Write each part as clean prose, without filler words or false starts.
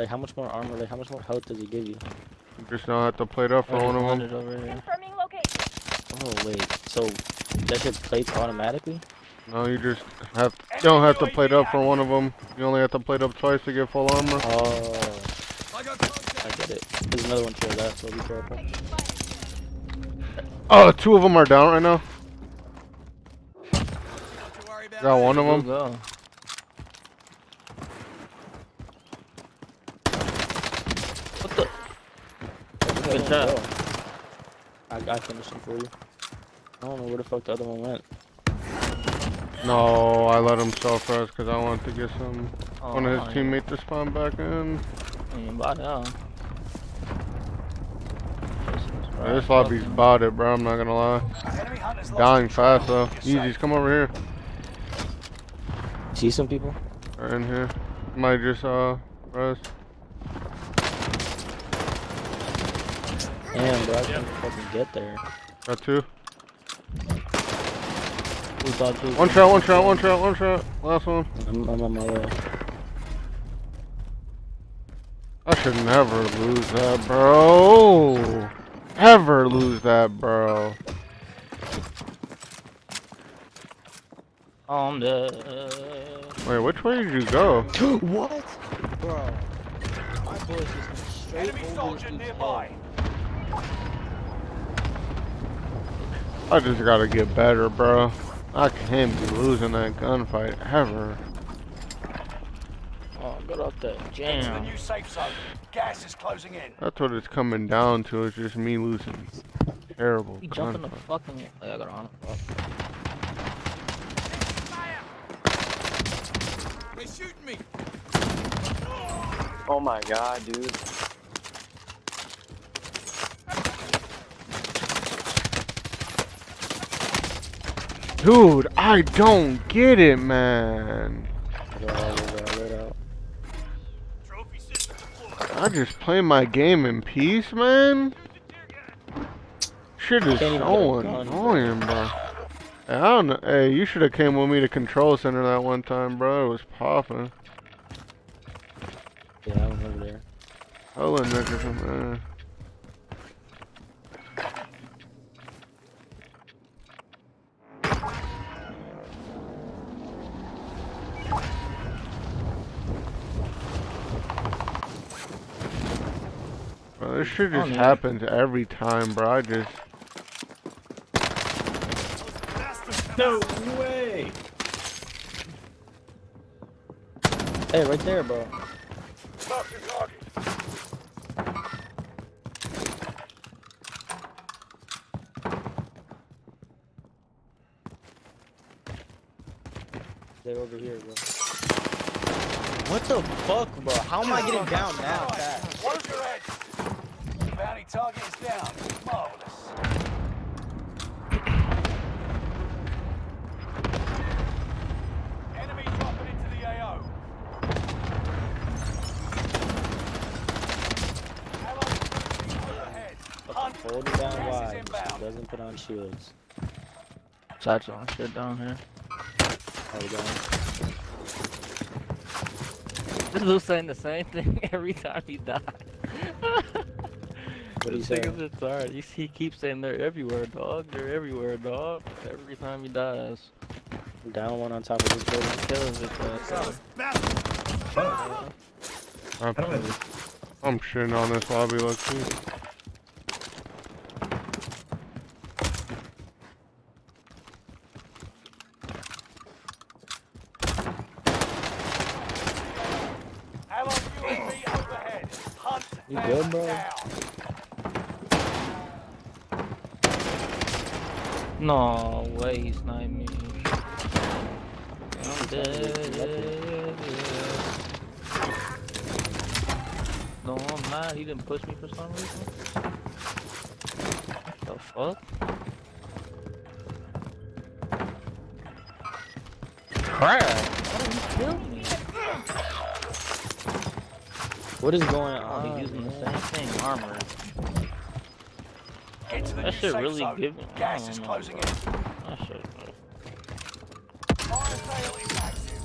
Like, how much more armor, like, how much more health does it give you? You just don't have to plate up for one of them. Over here. Confirming location. Oh, wait. So, that shit plates automatically? No, you just don't have to plate up for one of them. You only have to plate up twice to get full armor. Oh. I get it. There's another one to your left, so be careful. Oh, two of them are down right now. Got one of them. Go. What the? Good job. I finished him for you. I don't know where the fuck the other one went. No, I let him self-res because I wanted to get some one of his yeah. teammates to spawn back in. By now. Yeah, this lobby's botted, bro. I'm not gonna lie. Dying fast though. Easy's come over here. See some people? They're in here. Might just res. Damn, bro, I can't fucking get there. Got two. Who's got two? One shot, one shot, one shot, one shot. Last one. I'm on my way. I should never lose that, bro. Ever lose that, bro. Oh, I'm dead. Wait, which way did you go? What? Bro. My boy's just straight Enemy soldier nearby. I just gotta get better, bro. I can't be losing that gunfight ever. Oh, get off that To the jam. new safe zone. Gas is closing in. That's what it's coming down to. It's just me losing terrible You jump in the gunfight. fucking. Oh, I got on it. They're shooting me. Oh my god, dude. Dude, I don't get it, man. Trophy system deployed. I just play my game in peace, man. Shit is Can't even so get a gun, annoying, bro. Hey, I don't know. Hey, you should have came with me to control center that one time, bro. It was popping. Yeah, I was over there. Holy niggas, man. Bro, this shit just happens every time, bro. I just... No way! Hey, right there, bro. They're over here, bro. What the fuck, bro? How am I getting down now? Close your head. Bounty target is down. Marvelous. Enemy dropping into the AO. Ammo overhead. Hunt. Hold it down Gas is wide. inbound. Doesn't put on shields. Satchel and shit down here. Oh, we got him. This Lou's saying the same thing every time he dies. What do you This say? nigga's retarded. He keeps saying they're everywhere, dog. They're everywhere, dog. Every time he dies. Down one on top of this building. Kills it, I'm shitting on this lobby, look, too. Ammo UAV overhead. Hunt. You good, bro? Down. No way he's sniped me. I'm dead. No, I'm not. He didn't push me for some reason. What the fuck? Crap! Why did he kill me? What is going Oh, on? he's using the same thing, armor. Get to the That new shit safe really zone. give me. Gas is closing in. That shit. Fire sale is active.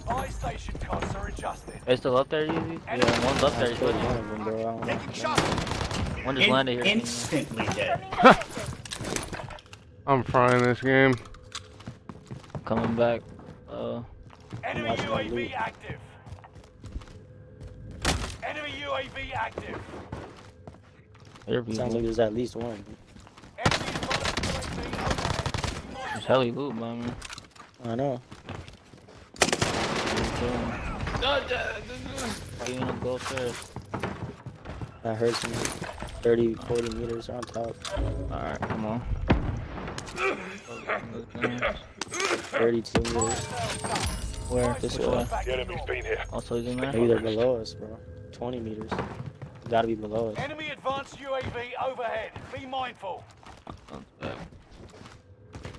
Buy station costs are adjusted. They still up there, Easy? Yeah, one's up there. I He's killed switching. one of them, bro. I don't know. Taking shots. One just landed here. Instantly dead. I'm frying this game. Coming back. Enemy watching my UAV loot. active. Enemy UAV active. There Sounds people. like there's at least one. Enemy advanced UAV overhead. There's heli loot, by me. I know. You gonna go upstairs? That hurts me. 30, 40 meters on top. Alright, come on. 32 meters. Where? This Which way. way? The enemy's been here. Also, he's in there? Maybe they're below us, bro. 20 meters. Gotta be below us. Enemy advanced UAV overhead. Be mindful. Sounds bad.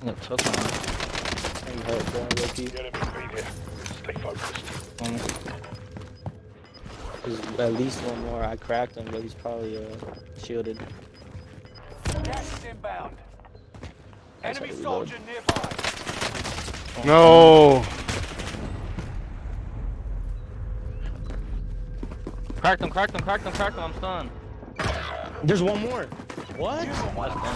I got took one. I need help, bro. Low-key. The enemy's been here. Stay focused. There's at least one more. I cracked him, but he's probably shielded. Gas is inbound. That's Enemy how we reload. soldier nearby. No. Cracked him, I'm stunned. There's one more. What? That's done.